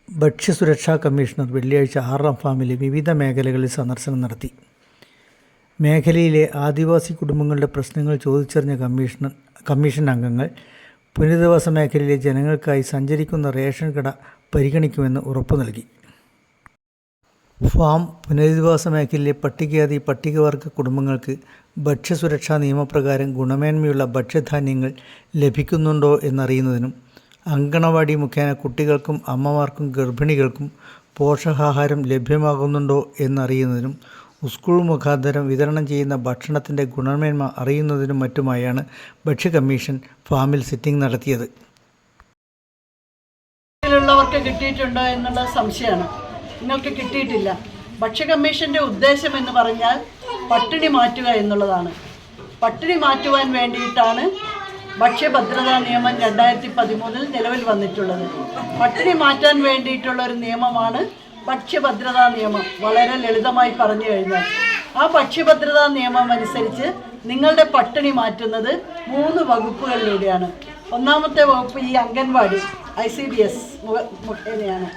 ഭക്ഷ്യസുരക്ഷാ കമ്മീഷണർ വെള്ളിയാഴ്ച ആറാം ഫാമിലെ വിവിധ മേഖലകളിൽ സന്ദർശനം നടത്തി. മേഖലയിലെ ആദിവാസി കുടുംബങ്ങളുടെ പ്രശ്നങ്ങൾ ചോദിച്ചറിഞ്ഞ കമ്മീഷൻ അംഗങ്ങൾ പുനരധിവാസ മേഖലയിലെ ജനങ്ങൾക്കായി സഞ്ചരിക്കുന്ന റേഷൻ കട പരിഗണിക്കുമെന്ന് ഉറപ്പു നൽകി. ഫാം പുനരധിവാസ മേഖലയിലെ പട്ടികജാതി പട്ടികവർഗ കുടുംബങ്ങൾക്ക് ഭക്ഷ്യസുരക്ഷാ നിയമപ്രകാരം ഗുണമേന്മയുള്ള ഭക്ഷ്യധാന്യങ്ങൾ ലഭിക്കുന്നുണ്ടോ എന്നറിയുന്നതിനും അങ്കണവാടി മുഖേന കുട്ടികൾക്കും അമ്മമാർക്കും ഗർഭിണികൾക്കും പോഷകാഹാരം ലഭ്യമാകുന്നുണ്ടോ എന്നറിയുന്നതിനും സ്കൂൾ മുഖാന്തരം വിതരണം ചെയ്യുന്ന ഭക്ഷണത്തിൻ്റെ ഗുണമേന്മ അറിയുന്നതിനും മറ്റുമായാണ് ഭക്ഷ്യ കമ്മീഷൻ ഫാമിൽ സിറ്റിംഗ് നടത്തിയത്. ുള്ളവർക്ക് കിട്ടിയിട്ടുണ്ടോ എന്നുള്ള സംശയമാണ്. നിങ്ങൾക്ക് കിട്ടിയിട്ടില്ല. ഭക്ഷ്യ കമ്മീഷൻ്റെ ഉദ്ദേശം എന്ന് പറഞ്ഞാൽ പട്ടിണി മാറ്റുക എന്നുള്ളതാണ്. പട്ടിണി മാറ്റുവാൻ വേണ്ടിയിട്ടാണ് ഭക്ഷ്യഭദ്രതാ നിയമം 2013 നിലവിൽ വന്നിട്ടുള്ളത്. പട്ടിണി മാറ്റാൻ വേണ്ടിയിട്ടുള്ള ഒരു നിയമമാണ് ഭക്ഷ്യഭദ്രതാ നിയമം. വളരെ ലളിതമായി പറഞ്ഞു കഴിഞ്ഞാൽ ആ ഭക്ഷ്യഭദ്രതാ നിയമം അനുസരിച്ച് നിങ്ങളുടെ പട്ടിണി മാറ്റുന്നത് 3 വകുപ്പുകളിലൂടെയാണ്. ഒന്നാമത്തെ വകുപ്പ് ഈ അംഗൻവാടി ICDS മുഖേനയാണ്.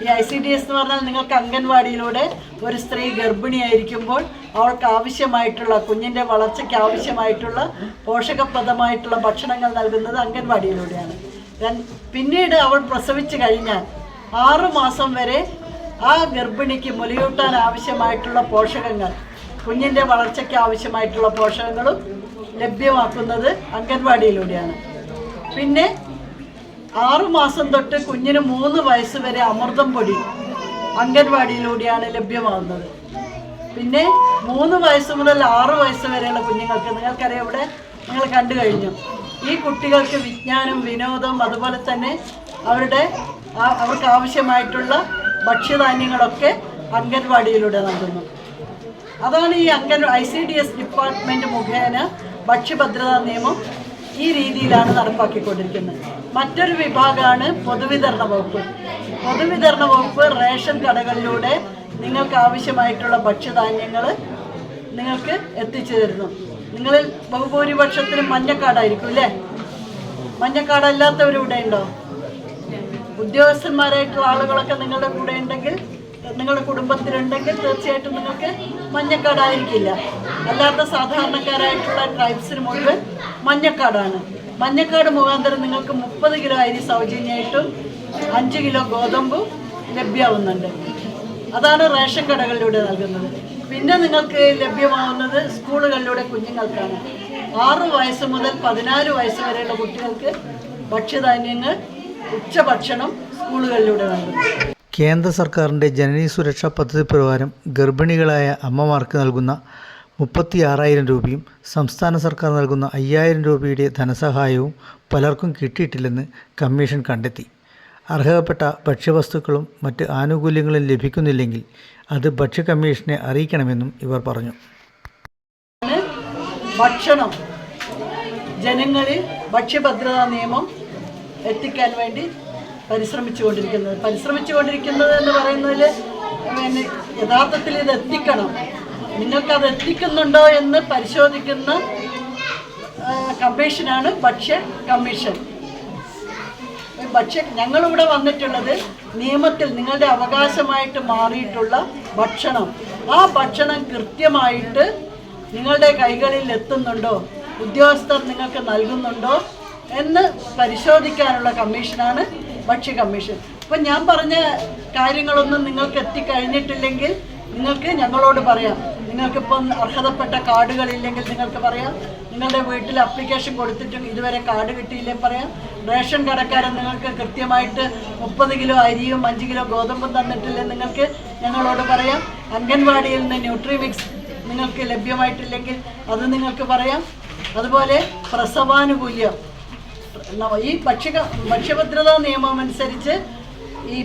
ഈ ICDS എന്ന് പറഞ്ഞാൽ നിങ്ങൾക്ക് അംഗൻവാടിയിലൂടെ ഒരു സ്ത്രീ ഗർഭിണിയായിരിക്കുമ്പോൾ അവൾക്ക് ആവശ്യമായിട്ടുള്ള കുഞ്ഞിൻ്റെ വളർച്ചയ്ക്ക് ആവശ്യമായിട്ടുള്ള പോഷകപ്രദമായിട്ടുള്ള ഭക്ഷണങ്ങൾ നൽകുന്നത് അംഗൻവാടിയിലൂടെയാണ്. പിന്നീട് അവൾ പ്രസവിച്ചു കഴിഞ്ഞാൽ 6 മാസം വരെ ആ ഗർഭിണിക്ക് മുലയൂട്ടാൻ ആവശ്യമായിട്ടുള്ള പോഷകങ്ങൾ, കുഞ്ഞിൻ്റെ വളർച്ചയ്ക്ക് ആവശ്യമായിട്ടുള്ള പോഷകങ്ങളും ലഭ്യമാക്കുന്നത് അംഗൻവാടിയിലൂടെയാണ്. പിന്നെ 6 മാസം തൊട്ട് കുഞ്ഞിന് 3 വയസ്സ് വരെ അമൃതം പൊടി അംഗൻവാടിയിലൂടെയാണ് ലഭ്യമാകുന്നത്. പിന്നെ 3 വയസ്സ് മുതൽ 6 വയസ്സ് വരെയുള്ള കുഞ്ഞുങ്ങൾക്ക്, നിങ്ങൾക്കറിയാം, ഇവിടെ നിങ്ങൾ കണ്ടു കഴിഞ്ഞു, ഈ കുട്ടികൾക്ക് വിജ്ഞാനം, വിനോദം, അതുപോലെ തന്നെ അവർക്ക് ആവശ്യമായിട്ടുള്ള ഭക്ഷ്യധാന്യങ്ങളൊക്കെ അംഗൻവാടിയിലൂടെ നൽകുന്നു. അതാണ് ഈ ICDS ഡിപ്പാർട്ട്മെൻറ്റ് മുഖേന ഭക്ഷ്യഭദ്രതാ നിയമം ഈ രീതിയിലാണ് നടപ്പാക്കിക്കൊണ്ടിരിക്കുന്നത്. മറ്റൊരു വിഭാഗമാണ് പൊതുവിതരണ വകുപ്പ്. പൊതുവിതരണ വകുപ്പ് റേഷൻ കടകളിലൂടെ നിങ്ങൾക്ക് ആവശ്യമായിട്ടുള്ള ഭക്ഷ്യധാന്യങ്ങൾ നിങ്ങൾക്ക് എത്തിച്ചു തരുന്നു. നിങ്ങളിൽ ബഹുഭൂരിപക്ഷത്തിനും മഞ്ഞക്കാടായിരിക്കും അല്ലേ? മഞ്ഞക്കാടല്ലാത്തവരിവിടെ ഉണ്ടോ? ഉദ്യോഗസ്ഥന്മാരായിട്ടുള്ള ആളുകളൊക്കെ നിങ്ങളുടെ കൂടെ ഉണ്ടെങ്കിൽ, നിങ്ങളുടെ കുടുംബത്തിലുണ്ടെങ്കിൽ തീർച്ചയായിട്ടും നിങ്ങൾക്ക് മഞ്ഞക്കാടായിരിക്കില്ല. അല്ലാത്ത സാധാരണക്കാരായിട്ടുള്ള ട്രൈബ്സിന് മുഴുവൻ മഞ്ഞക്കാടാണ്. മഞ്ഞക്കാട് മുഖാന്തരം നിങ്ങൾക്ക് 30 കിലോ അരി സൗജന്യമായിട്ടും 5 കിലോ ഗോതമ്പും ലഭ്യമാവുന്നുണ്ട്. അതാണ് റേഷൻ കടകളിലൂടെ നൽകുന്നത്. പിന്നെ നിങ്ങൾക്ക് ലഭ്യമാവുന്നത് സ്കൂളുകളിലൂടെ കുഞ്ഞുങ്ങൾക്കാണ്. 6 വയസ്സ് മുതൽ 14 വയസ്സ് വരെയുള്ള കുട്ടികൾക്ക് ഭക്ഷ്യധാന്യങ്ങൾ, ഉച്ചഭക്ഷണം സ്കൂളുകളിലൂടെ നൽകുന്നു. കേന്ദ്ര സർക്കാരിൻ്റെ ജനനി സുരക്ഷാ പദ്ധതി പ്രകാരം ഗർഭിണികളായ അമ്മമാർക്ക് നൽകുന്ന 36,000 രൂപയും സംസ്ഥാന സർക്കാർ നൽകുന്ന 5,000 രൂപയുടെ ധനസഹായവും പലർക്കും കിട്ടിയിട്ടില്ലെന്ന് കമ്മീഷൻ കണ്ടെത്തി. അർഹതപ്പെട്ട ഭക്ഷ്യവസ്തുക്കളും മറ്റ് ആനുകൂല്യങ്ങളും ലഭിക്കുന്നില്ലെങ്കിൽ അത് ഭക്ഷ്യ കമ്മീഷനെ അറിയിക്കണമെന്നും ഇവർ പറഞ്ഞു. ഭക്ഷണം ജനങ്ങളിൽ ഭക്ഷ്യഭദ്രതാ നിയമം എത്തിക്കാൻ വേണ്ടി പരിശ്രമിച്ചുകൊണ്ടിരിക്കുന്നത് എന്ന് പറയുന്നതിൽ യഥാർത്ഥത്തിൽ ഇത് എത്തിക്കണം. നിങ്ങൾക്കത് എത്തിക്കുന്നുണ്ടോ എന്ന് പരിശോധിക്കുന്ന കമ്മീഷനാണ് ഭക്ഷ്യ കമ്മീഷൻ. ഞങ്ങളിവിടെ വന്നിട്ടുള്ളത് നിയമത്തിൽ നിങ്ങളുടെ അവകാശമായിട്ട് മാറിയിട്ടുള്ള ഭക്ഷണം, ആ ഭക്ഷണം കൃത്യമായിട്ട് നിങ്ങളുടെ കൈകളിൽ എത്തുന്നുണ്ടോ, ഉദ്യോഗസ്ഥർ നിങ്ങൾക്ക് നൽകുന്നുണ്ടോ എന്ന് പരിശോധിക്കാനുള്ള കമ്മീഷനാണ് ഭക്ഷ്യ കമ്മീഷൻ. അപ്പം ഞാൻ പറഞ്ഞ കാര്യങ്ങളൊന്നും നിങ്ങൾക്ക് എത്തിക്കഴിഞ്ഞിട്ടില്ലെങ്കിൽ നിങ്ങൾക്ക് ഞങ്ങളോട് പറയാം. നിങ്ങൾക്കിപ്പം അർഹതപ്പെട്ട കാർഡുകളില്ലെങ്കിൽ നിങ്ങൾക്ക് പറയാം. നിങ്ങളുടെ വീട്ടിൽ അപ്ലിക്കേഷൻ കൊടുത്തിട്ടും ഇതുവരെ കാർഡ് കിട്ടിയില്ലേ പറയാം. റേഷൻ കടക്കാരൻ നിങ്ങൾക്ക് കൃത്യമായിട്ട് 30 കിലോ അരിയും 5 കിലോ ഗോതമ്പും തന്നിട്ടില്ലേ നിങ്ങൾക്ക് ഞങ്ങളോട് പറയാം. അംഗൻവാടിയിൽ നിന്ന് ന്യൂട്രിമിക്സ് നിങ്ങൾക്ക് ലഭ്യമായിട്ടില്ലെങ്കിൽ അത് നിങ്ങൾക്ക് പറയാം. അതുപോലെ പ്രസവാനുകൂല്യം, ഈ ഭക്ഷ്യഭദ്രതാ നിയമം അനുസരിച്ച് ഈ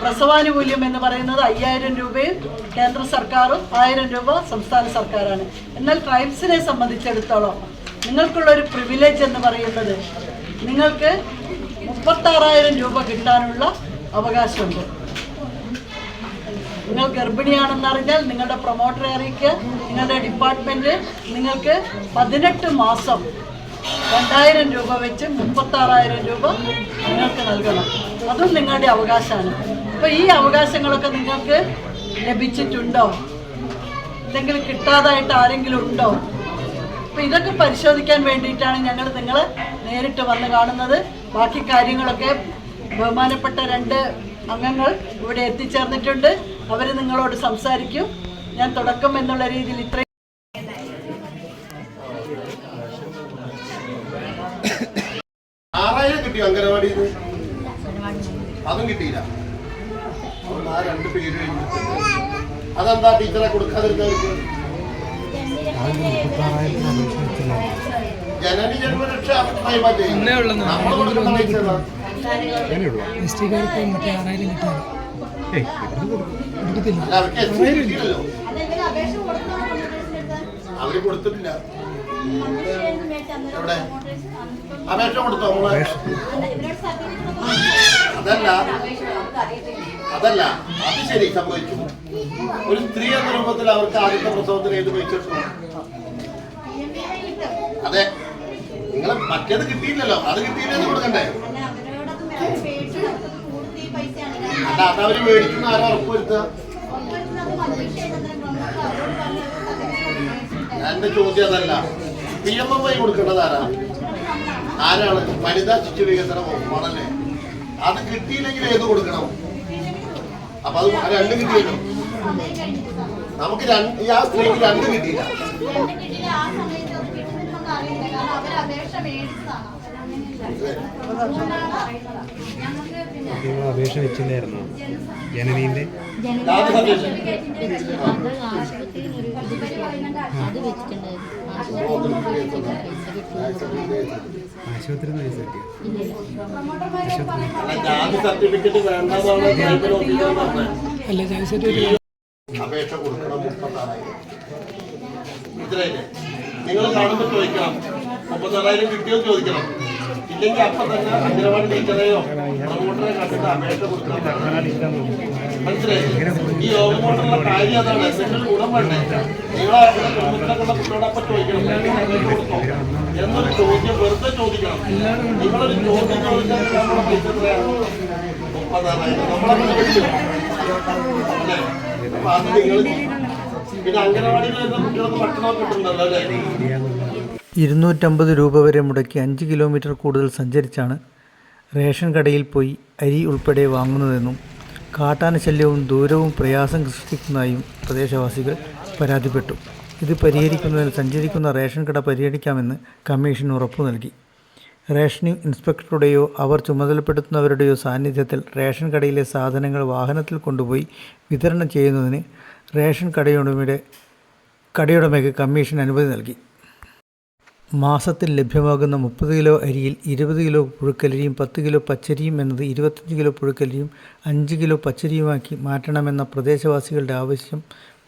പ്രസവാനുകൂല്യം എന്ന് പറയുന്നത് 5,000 രൂപയും കേന്ദ്ര സർക്കാരും 1,000 രൂപ സംസ്ഥാന സർക്കാരാണ്. എന്നാൽ ട്രൈബ്സിനെ സംബന്ധിച്ചിടത്തോളം നിങ്ങൾക്കുള്ളൊരു പ്രിവിലേജ് എന്ന് പറയുന്നത് നിങ്ങൾക്ക് 36,000 രൂപ കിട്ടാനുള്ള അവകാശമുണ്ട്. നിങ്ങൾ ഗർഭിണിയാണെന്നറിഞ്ഞാൽ നിങ്ങളുടെ പ്രൊമോട്ടറെ അറിയിക്കുക. നിങ്ങളുടെ ഡിപ്പാർട്ട്മെൻറ്റ് നിങ്ങൾക്ക് 18 മാസം 2,000 രൂപ വെച്ച് 36,000 രൂപ നിങ്ങൾക്ക് നൽകണം. അതും നിങ്ങളുടെ അവകാശമാണ്. അപ്പോൾ ഈ അവകാശങ്ങളൊക്കെ നിങ്ങൾക്ക് ലഭിച്ചിട്ടുണ്ടോ? എന്തെങ്കിലും കിട്ടാതായിട്ട് ആരെങ്കിലും ഉണ്ടോ? അപ്പോൾ ഇതൊക്കെ പരിശോധിക്കാൻ വേണ്ടിയിട്ടാണ് ഞങ്ങൾ നിങ്ങളെ നേരിട്ട് വന്ന് കാണുന്നത്. ബാക്കി കാര്യങ്ങളൊക്കെ ബഹുമാനപ്പെട്ട 2 അംഗങ്ങൾ ഇവിടെ എത്തിച്ചേർന്നിട്ടുണ്ട്. അവർ നിങ്ങളോട് സംസാരിക്കും. ഞാൻ തുടക്കം എന്നുള്ള രീതിയിൽ ഇത്രയും കിട്ടിയോ അംഗനവാടി? അതും കിട്ടിയില്ല. ആ 2 പേര് അതെന്താ ടീച്ചറെ കൊടുക്കാതിരുന്നവർക്ക്? ജനനി ജന്മരക്ഷ നമ്മൾ കൊടുക്കുന്ന പൈസ അവര് കൊടുത്തിട്ടില്ല. എവിടെ അപേക്ഷ കൊടുത്തോ നമ്മള്? അതല്ല അത് ശരി സംഭവിച്ചു. ഒരു സ്ത്രീ എന്ന രൂപത്തിൽ അവർക്ക് ആദ്യത്തെ പ്രസവത്തിന് ഏത് പൈസ? അതെ, നിങ്ങൾ മറ്റേത് കിട്ടിയില്ലല്ലോ, അത് കിട്ടിയില്ലെന്ന് കൊടുക്കണ്ടേ? അല്ല, അതവര് മേടിക്കുന്ന ആരോ ഉറപ്പുവരുത്തുക. എന്റെ ചോദ്യം അതല്ല. PMMY കൊടുക്കേണ്ടത് ആരാണ്? വനിതാ ശിശു വികസന വകുപ്പാണല്ലേ. അത് കിട്ടിയില്ലെങ്കിൽ ഏത് കൊടുക്കണം? അപ്പൊ അത് 2 കിട്ടിയല്ലോ. നമുക്ക് ആ സ്ത്രീക്ക് 2 കിട്ടിയില്ല. അപേക്ഷ വെച്ചില്ലായിരുന്നു ജനനീന്റെ ആശുപത്രി സർട്ടിഫിക്കറ്റ് വേണ്ടെന്നാണ് അപേക്ഷ കൊടുക്കണം. 36,000 ഇത്രയല്ലേ? നിങ്ങൾ കാണുമ്പോൾ ചോദിക്കണം 34,000 കിട്ടിയോ ചോദിക്കണം. ഇല്ലെങ്കിൽ അപ്പം തന്നെ അംഗനവാടി ടീച്ചറെയോ പ്രൊമോട്ടറെ കണ്ടിട്ട് അപേക്ഷ കൊടുക്കണം. മനസ്സിലായില്ലേ? ഈ യോഗമോട്ടുള്ള കാര്യം അതാണ്. എന്തെങ്കിലും ഗുണം വേണ്ടേ? നിങ്ങളെ കുടുംബത്തിലൊക്കെ കുട്ടിയോടൊപ്പം ചോദിക്കണം കൊടുത്തോ എന്നൊരു ചോദ്യം വെറുതെ ചോദിക്കണം. നിങ്ങളൊരു ചോദ്യം ചോദിച്ചാൽ നമ്മുടെ പൈസ എത്രയാണ്? 34,000. നമ്മളെ പഠിച്ചു അല്ലേ? അപ്പൊ അത് നിങ്ങൾ പിന്നെ അംഗനവാടിയിൽ വരുന്ന കുട്ടികൾക്ക് ഭക്ഷണമൊക്കെ കിട്ടുന്നുണ്ടല്ലോ അല്ലേ? 250 രൂപ വരെ മുടക്കി 5 കിലോമീറ്റർ കൂടുതൽ സഞ്ചരിച്ചാണ് റേഷൻ കടയിൽ പോയി അരി ഉൾപ്പെടെ വാങ്ങുന്നതെന്നും കാട്ടാന ശല്യവും ദൂരവും പ്രയാസം സൃഷ്ടിക്കുന്നതായും പ്രദേശവാസികൾ പരാതിപ്പെട്ടു. ഇത് പരിഹരിക്കുന്നതിന് സഞ്ചരിക്കുന്ന റേഷൻ കട പരിഹരിക്കാമെന്ന് കമ്മീഷൻ ഉറപ്പു നൽകി. റേഷനിംഗ് ഇൻസ്പെക്ടറുടെയോ അവർ ചുമതലപ്പെടുത്തുന്നവരുടെയോ സാന്നിധ്യത്തിൽ റേഷൻ കടയിലെ സാധനങ്ങൾ വാഹനത്തിൽ കൊണ്ടുപോയി വിതരണം ചെയ്യുന്നതിന് റേഷൻ കടയുടമയ്ക്ക് കമ്മീഷൻ അനുമതി നൽകി. മാസത്തിൽ ലഭ്യമാകുന്ന 30 കിലോ അരിയിൽ 20 കിലോ പുഴുക്കലരിയും 10 കിലോ പച്ചരിയും എന്നത് 25 കിലോ പുഴുക്കലരിയും 5 കിലോ പച്ചരിയുമാക്കി മാറ്റണമെന്ന പ്രദേശവാസികളുടെ ആവശ്യം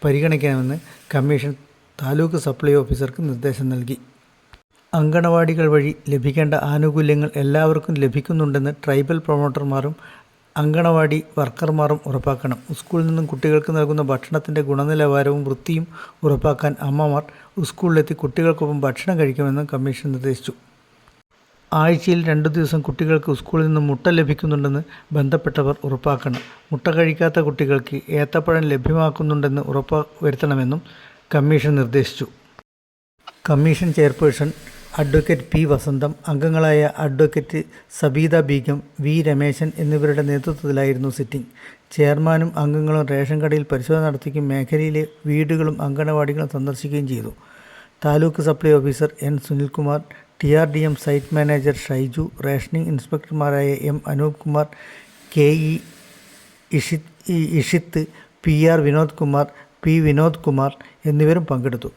പരിഗണിക്കണമെന്ന് കമ്മീഷൻ താലൂക്ക് സപ്ലൈ ഓഫീസർക്ക് നിർദ്ദേശം നൽകി. അങ്കണവാടികൾ വഴി ലഭിക്കേണ്ട ആനുകൂല്യങ്ങൾ എല്ലാവർക്കും ലഭിക്കുന്നുണ്ടെന്ന് ട്രൈബൽ പ്രൊമോട്ടർമാരും അങ്കണവാടി വർക്കർമാരും ഉറപ്പാക്കണം. സ്കൂളിൽ നിന്നും കുട്ടികൾക്ക് നൽകുന്ന ഭക്ഷണത്തിൻ്റെ ഗുണനിലവാരവും വൃത്തിയും ഉറപ്പാക്കാൻ അമ്മമാർ സ്കൂളിലെത്തി കുട്ടികൾക്കൊപ്പം ഭക്ഷണം കഴിക്കുമെന്ന് കമ്മീഷൻ നിർദ്ദേശിച്ചു. ആഴ്ചയിൽ 2 ദിവസം കുട്ടികൾക്ക് സ്കൂളിൽ നിന്നും മുട്ട ലഭിക്കുന്നുണ്ടെന്ന് ബന്ധപ്പെട്ടവർ ഉറപ്പാക്കണം. മുട്ട കഴിക്കാത്ത കുട്ടികൾക്ക് ഏത്തപ്പഴം ലഭ്യമാക്കുന്നുണ്ടെന്ന് ഉറപ്പുവരുത്തണമെന്നും കമ്മീഷൻ നിർദ്ദേശിച്ചു. Commission chairperson advocate P. വസന്തം, അംഗങ്ങളായ അഡ്വക്കേറ്റ് സബീദ ബീഗം, വി. രമേശൻ എന്നിവരുടെ നേതൃത്വത്തിലായിരുന്നു സിറ്റിംഗ്. ചെയർമാനും അംഗങ്ങളും റേഷൻ കടയിൽ പരിശോധന നടത്തുകയും മേഖലയിലെ വീടുകളും അംഗനവാടികളും സന്ദർശിക്കുകയും ചെയ്തു. Taluk supply officer N. Sunilkumar, TRDM site manager Shaiju, rationing ഇൻസ്പെക്ടർമാരായ M. Anoop Kumar, KE Ishith, PR Vinod Kumar, P. Vinod Kumar എന്നിവരും പങ്കെടുത്തു.